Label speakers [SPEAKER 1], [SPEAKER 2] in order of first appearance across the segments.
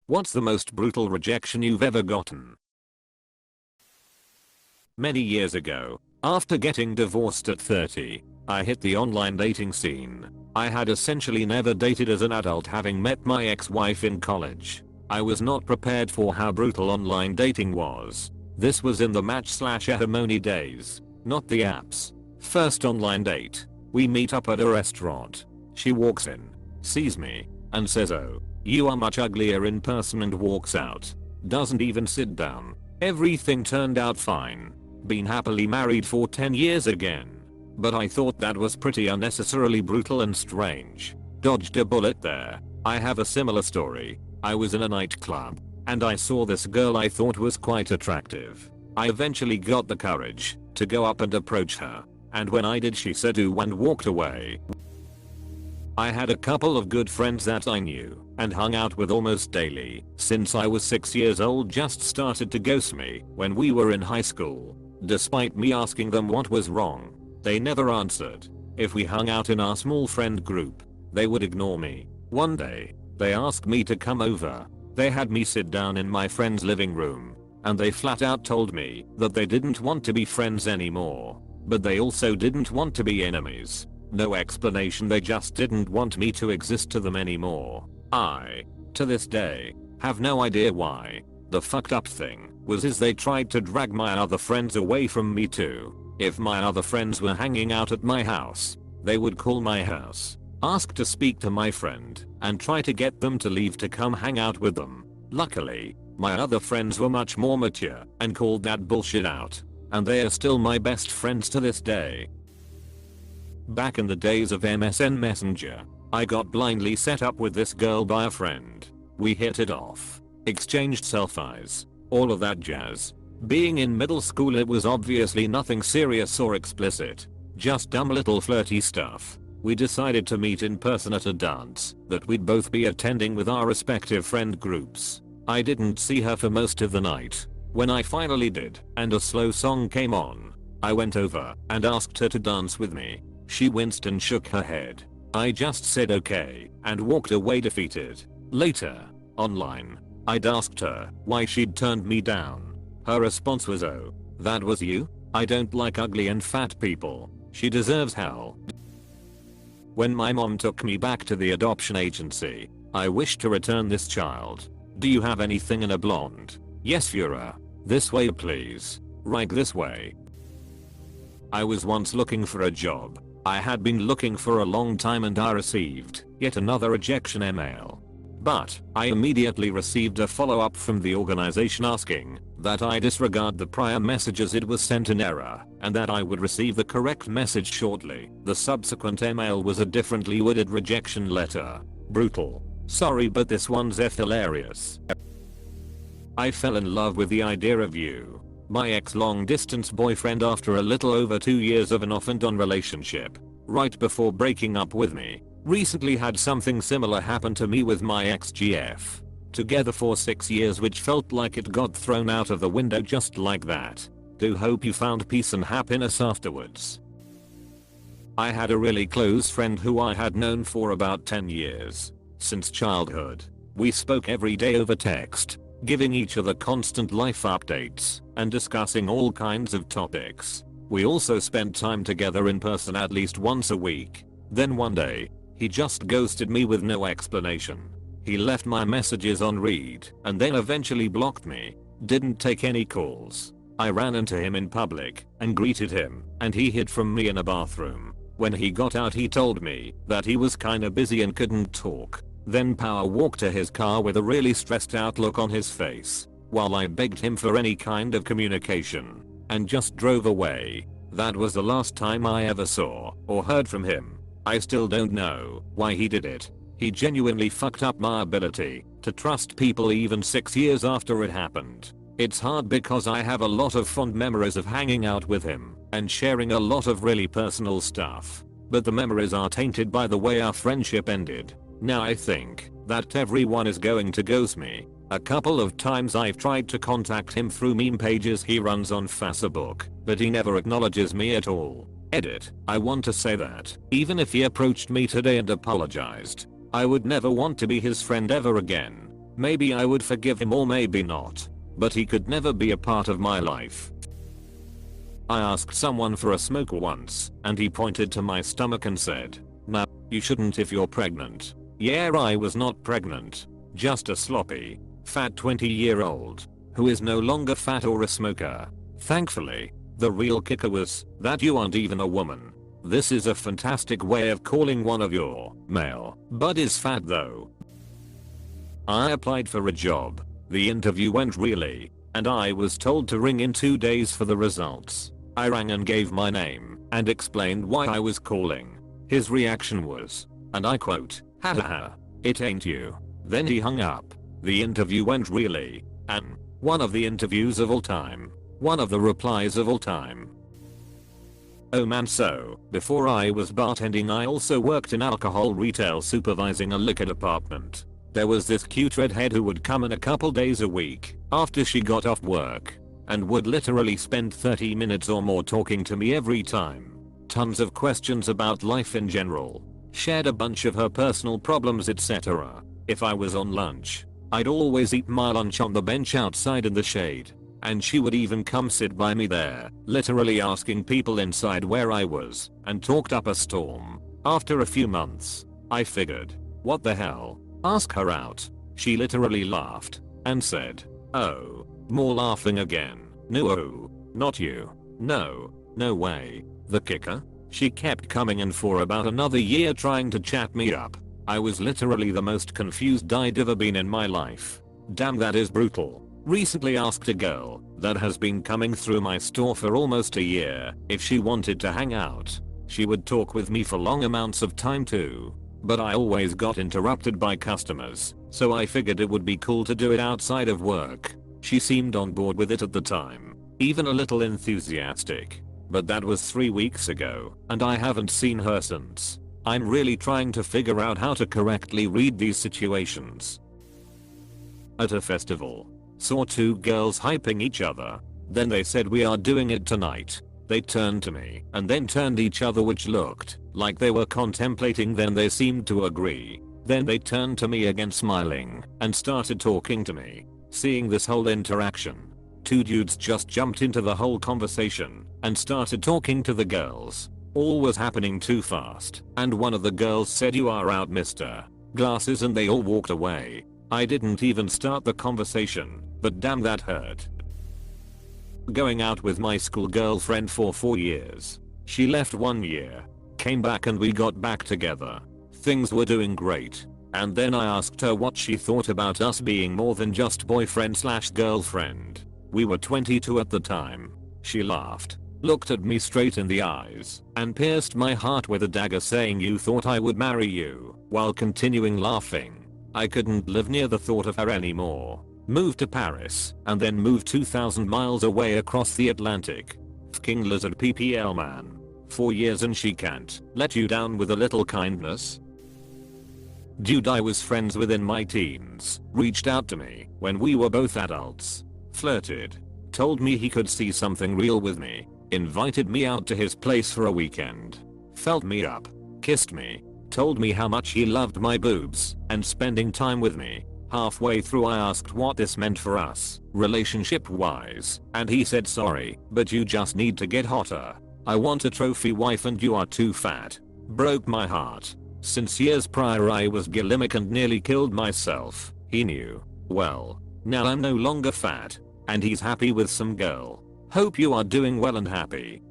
[SPEAKER 1] What's the most brutal rejection you've ever gotten? Many years ago, after getting divorced at 30, I hit the online dating scene. I had essentially never dated as an adult, having met my ex-wife in college. I was not prepared for how brutal online dating was. This was in the match/alimony days, not the apps. First online date. We meet up at a restaurant. She walks in, sees me, and says, "Oh, you are much uglier in person," and walks out. Doesn't even sit down. Everything turned out fine. Been happily married for 10 years again. But I thought that was pretty unnecessarily brutal and strange. Dodged a bullet there. I have a similar story. I was in a nightclub, and I saw this girl I thought was quite attractive. I eventually got the courage to go up and approach her, and when I did, she said ooh and walked away. I had a couple of good friends that I knew and hung out with almost daily since I was 6 years old just started to ghost me when we were in high school. Despite me asking them what was wrong, they never answered. If we hung out in our small friend group, they would ignore me. One day, they asked me to come over. They had me sit down in my friend's living room, and they flat out told me that they didn't want to be friends anymore, but they also didn't want to be enemies. No explanation, they just didn't want me to exist to them anymore. I, to this day, have no idea why. The fucked up thing is they tried to drag my other friends away from me too. If my other friends were hanging out at my house, they would call my house, ask to speak to my friend, and try to get them to leave to come hang out with them. Luckily, my other friends were much more mature and called that bullshit out, and they are still my best friends to this day. Back in the days of MSN Messenger, I got blindly set up with this girl by a friend. We hit it off, exchanged selfies, all of that jazz. Being in middle school, it was obviously nothing serious or explicit, just dumb little flirty stuff. We decided to meet in person at a dance that we'd both be attending with our respective friend groups. I didn't see her for most of the night. When I finally did, and a slow song came on, I went over and asked her to dance with me. She winced and shook her head. I just said okay and walked away defeated. Later, online, I'd asked her why she'd turned me down. Her response was, "Oh, that was you? I don't like ugly and fat people. She deserves hell." When my mom took me back to the adoption agency, I wished to return this child. "Do you have anything in a blonde?" "Yes, Führer. This way please." "Right this way." I was once looking for a job. I had been looking for a long time and I received yet another rejection email. But I immediately received a follow-up from the organization asking that I disregard the prior messages, it was sent in error, and that I would receive the correct message shortly. The subsequent email was a differently worded rejection letter. Brutal. Sorry, but this one's hilarious. I fell in love with the idea of you, my ex long distance boyfriend, after a little over 2 years of an off and on relationship. Right before breaking up with me. Recently had something similar happen to me with my ex-GF. Together for 6 years, which felt like it got thrown out of the window just like that. Do hope you found peace and happiness afterwards. I had a really close friend who I had known for about 10 years. Since childhood. We spoke every day over text, giving each other constant life updates and discussing all kinds of topics. We also spent time together in person at least once a week. Then one day, he just ghosted me with no explanation. He left my messages on read and then eventually blocked me. Didn't take any calls. I ran into him in public and greeted him, and he hid from me in a bathroom. When he got out, he told me that he was kinda busy and couldn't talk. Then power walked to his car with a really stressed out look on his face, while I begged him for any kind of communication, and just drove away. That was the last time I ever saw or heard from him. I still don't know why he did it. He genuinely fucked up my ability to trust people even 6 years after it happened. It's hard because I have a lot of fond memories of hanging out with him and sharing a lot of really personal stuff, but the memories are tainted by the way our friendship ended. Now I think that everyone is going to ghost me. A couple of times I've tried to contact him through meme pages he runs on Facebook, but he never acknowledges me at all. Edit. I want to say that even if he approached me today and apologized, I would never want to be his friend ever again. Maybe I would forgive him or maybe not. But he could never be a part of my life. I asked someone for a smoke once, and he pointed to my stomach and said, "No, you shouldn't if you're pregnant." Yeah, I was not pregnant. Just a sloppy, fat 20-year-old, who is no longer fat or a smoker. Thankfully, the real kicker was that you aren't even a woman. This is a fantastic way of calling one of your male buddies fat though. I applied for a job. The interview went really, and I was told to ring in 2 days for the results. I rang and gave my name and explained why I was calling. His reaction was, and I quote, "Haha, it ain't you." Then he hung up. The interview went really, and one of the interviews of all time. One of the replies of all time. Oh man, so before I was bartending I also worked in alcohol retail supervising a liquor department. There was this cute redhead who would come in a couple days a week after she got off work and would literally spend 30 minutes or more talking to me every time. Tons of questions about life in general. Shared a bunch of her personal problems, etc. If I was on lunch, I'd always eat my lunch on the bench outside in the shade. And she would even come sit by me there, literally asking people inside where I was, and talked up a storm. After a few months, I figured, what the hell, ask her out. She literally laughed, and said, "Oh, more laughing again. No, not you. No, no way." The kicker? She kept coming in for about another year trying to chat me up. I was literally the most confused I'd ever been in my life. Damn, that is brutal. Recently asked a girl that has been coming through my store for almost a year if she wanted to hang out. She would talk with me for long amounts of time too, but I always got interrupted by customers, so I figured it would be cool to do it outside of work. She seemed on board with it at the time, even a little enthusiastic, but that was 3 weeks ago, and I haven't seen her since. I'm really trying to figure out how to correctly read these situations. At a festival, saw 2 girls hyping each other. Then they said, "We are doing it tonight." They turned to me and then turned each other, which looked like they were contemplating. Then they seemed to agree. Then they turned to me again smiling and started talking to me. Seeing this whole interaction, 2 dudes just jumped into the whole conversation and started talking to the girls. All was happening too fast, and one of the girls said, "You are out, Mr. Glasses," and they all walked away. I didn't even start the conversation, but damn, that hurt. Going out with my school girlfriend for 4 years. She left 1 year, came back, and we got back together. Things were doing great, and then I asked her what she thought about us being more than just boyfriend/girlfriend. We were 22 at the time. She laughed, looked at me straight in the eyes, and pierced my heart with a dagger, saying, "You thought I would marry you," while continuing laughing. I couldn't live near the thought of her anymore. Moved to Paris, and then moved 2,000 miles away across the Atlantic. Fking lizard PPL man. 4 years and she can't let you down with a little kindness? Dude I was friends with in my teens reached out to me when we were both adults. Flirted. Told me he could see something real with me. Invited me out to his place for a weekend. Felt me up. Kissed me. Told me how much he loved my boobs and spending time with me. Halfway through I asked what this meant for us, relationship wise, and he said, "Sorry, but you just need to get hotter. I want a trophy wife and you are too fat." Broke my heart. Since years prior I was bulimic and nearly killed myself. He knew. Well, now I'm no longer fat, and he's happy with some girl. Hope you are doing well and happy.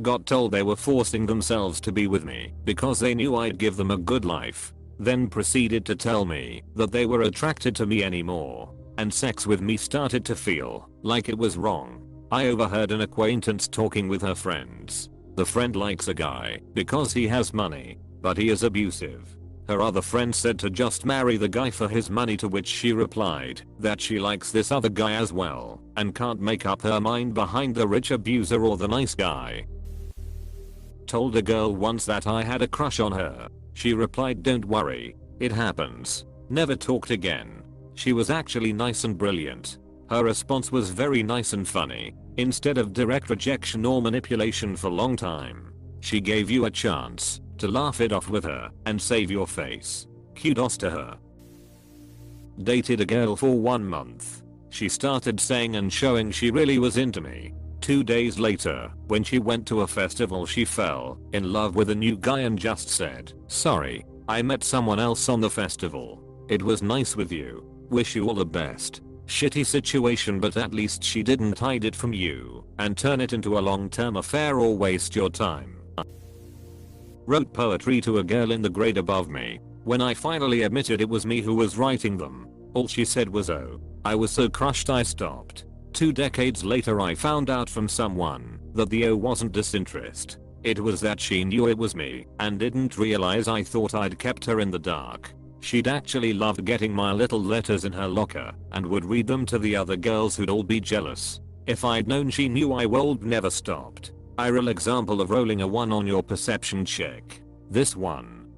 [SPEAKER 1] Got told they were forcing themselves to be with me because they knew I'd give them a good life. Then proceeded to tell me that they were attracted to me anymore, and sex with me started to feel like it was wrong. I overheard an acquaintance talking with her friends. The friend likes a guy because he has money, but he is abusive. Her other friend said to just marry the guy for his money, to which she replied that she likes this other guy as well and can't make up her mind behind the rich abuser or the nice guy. Told a girl once that I had a crush on her. She replied, "Don't worry, it happens." Never talked again. She was actually nice and brilliant. Her response was very nice and funny. Instead of direct rejection or manipulation for long time, she gave you a chance to laugh it off with her and save your face. Kudos to her. Dated a girl for 1 month. She started saying and showing she really was into me. 2 days later, when she went to a festival, she fell in love with a new guy and just said, "Sorry, I met someone else on the festival. It was nice with you. Wish you all the best." Shitty situation, but at least she didn't hide it from you and turn it into a long-term affair or waste your time. Wrote poetry to a girl in the grade above me. When I finally admitted it was me who was writing them, all she said was, "Oh." I was so crushed I stopped. 2 decades later I found out from someone that the "oh" wasn't disinterest. It was that she knew it was me and didn't realize I thought I'd kept her in the dark. She'd actually loved getting my little letters in her locker and would read them to the other girls who'd all be jealous. If I'd known she knew, I would never stopped. A real example of rolling a 1 on your perception check. This one.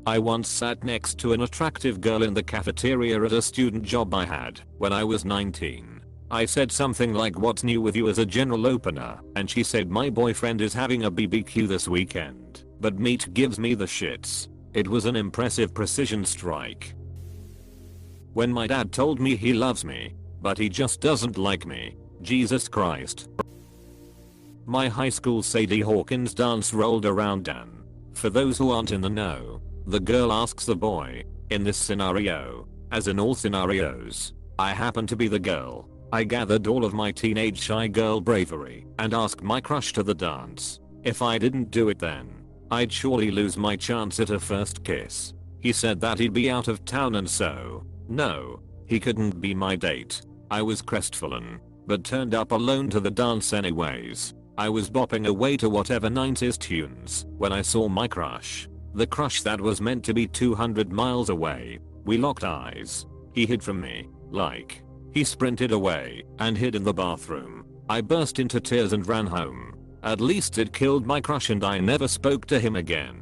[SPEAKER 1] I once sat next to an attractive girl in the cafeteria at a student job I had when I was 19. I said something like, "What's new with you?" as a general opener, and she said, "My boyfriend is having a BBQ this weekend, but meat gives me the shits." It was an impressive precision strike. When my dad told me he loves me, but he just doesn't like me. Jesus Christ. My high school Sadie Hawkins dance rolled around Dan. For those who aren't in the know, the girl asks the boy, in this scenario, as in all scenarios, I happen to be the girl. I gathered all of my teenage shy girl bravery and asked my crush to the dance. If I didn't do it then, I'd surely lose my chance at a first kiss. He said that he'd be out of town and so, no, he couldn't be my date. I was crestfallen, but turned up alone to the dance anyways. I was bopping away to whatever 90s tunes when I saw my crush. The crush that was meant to be 200 miles away. We locked eyes. He hid from me, like. He sprinted away and hid in the bathroom. I burst into tears and ran home. At least it killed my crush and I never spoke to him again.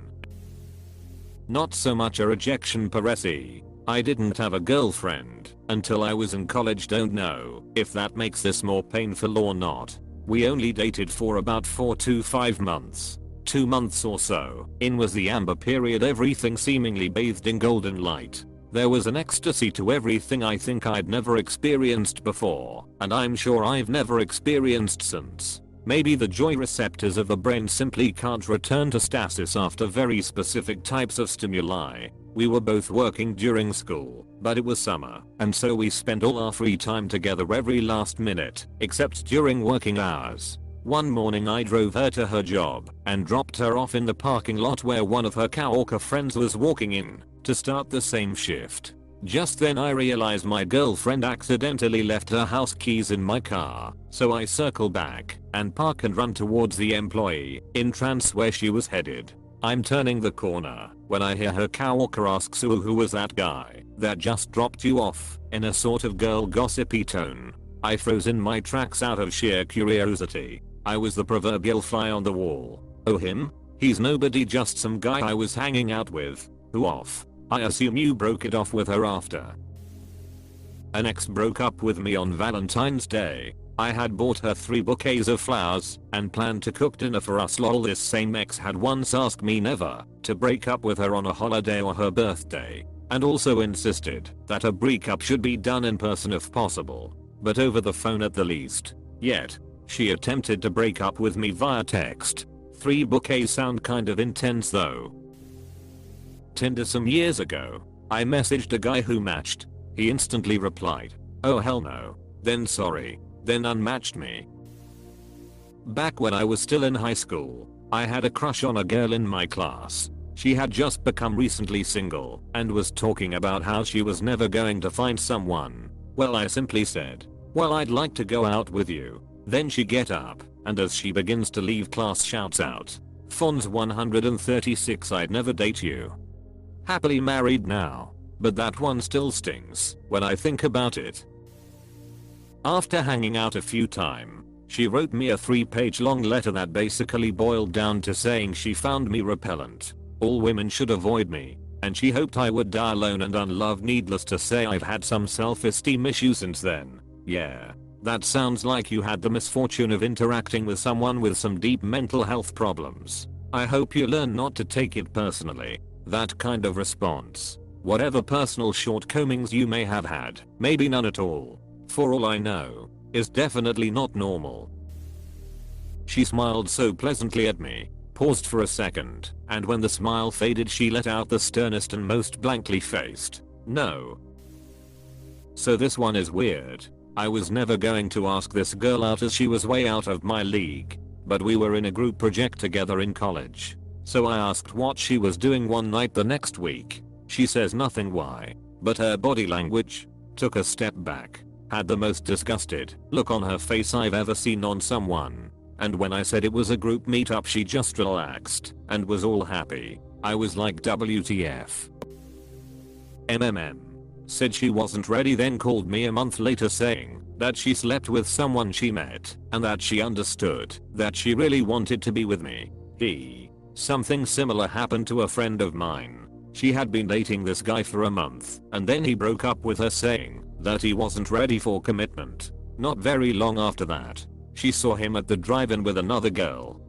[SPEAKER 1] Not so much a rejection per se. I didn't have a girlfriend until I was in college. Don't know if that makes this more painful or not. We only dated for about 4 to 5 months. 2 months or so in was the amber period, everything seemingly bathed in golden light. There was an ecstasy to everything I think I'd never experienced before, and I'm sure I've never experienced since. Maybe the joy receptors of the brain simply can't return to stasis after very specific types of stimuli. We were both working during school, but it was summer, and so we spent all our free time together every last minute, except during working hours. One morning I drove her to her job and dropped her off in the parking lot where one of her coworker friends was walking in to start the same shift. Just then I realized my girlfriend accidentally left her house keys in my car, so I circle back and park and run towards the employee in trance where she was headed. I'm turning the corner when I hear her coworker ask, "So who was that guy that just dropped you off?" in a sort of girl gossipy tone. I froze in my tracks out of sheer curiosity. I was the proverbial fly on the wall. "Oh, him? He's nobody, just some guy I was hanging out with." "Who off? I assume you broke it off with her after." An ex broke up with me on Valentine's Day. I had bought her 3 bouquets of flowers and planned to cook dinner for us. Lol, this same ex had once asked me never to break up with her on a holiday or her birthday, and also insisted that a breakup should be done in person if possible, but over the phone at the least. Yet, she attempted to break up with me via text. 3 bouquets sound kind of intense though. Tinder. Some years ago, I messaged a guy who matched. He instantly replied, "Oh hell no." Then sorry. Then unmatched me. Back when I was still in high school, I had a crush on a girl in my class. She had just become recently single and was talking about how she was never going to find someone. Well, I simply said, "Well, I'd like to go out with you." Then she get up, and as she begins to leave class shouts out, "Fonz 136, I'd never date you." Happily married now, but that one still stings when I think about it. After hanging out a few times, she wrote me a 3-page long letter that basically boiled down to saying she found me repellent. All women should avoid me, and she hoped I would die alone and unloved. Needless to say, I've had some self-esteem issues since then. Yeah, that sounds like you had the misfortune of interacting with someone with some deep mental health problems. I hope you learn not to take it personally, that kind of response. Whatever personal shortcomings you may have had, maybe none at all, for all I know, is definitely not normal. She smiled so pleasantly at me, paused for a second, and when the smile faded she let out the sternest and most blankly faced, "No." So this one is weird. I was never going to ask this girl out as she was way out of my league, but we were in a group project together in college. So I asked what she was doing one night the next week. She says nothing why, but her body language took a step back, had the most disgusted look on her face I've ever seen on someone. And when I said it was a group meetup she just relaxed and was all happy. I was like WTF. Said she wasn't ready, then called me a month later saying that she slept with someone she met and that she understood that she really wanted to be with me. Something similar happened to a friend of mine. She had been dating this guy for a month and then he broke up with her saying that he wasn't ready for commitment. Not very long after that, she saw him at the drive-in with another girl.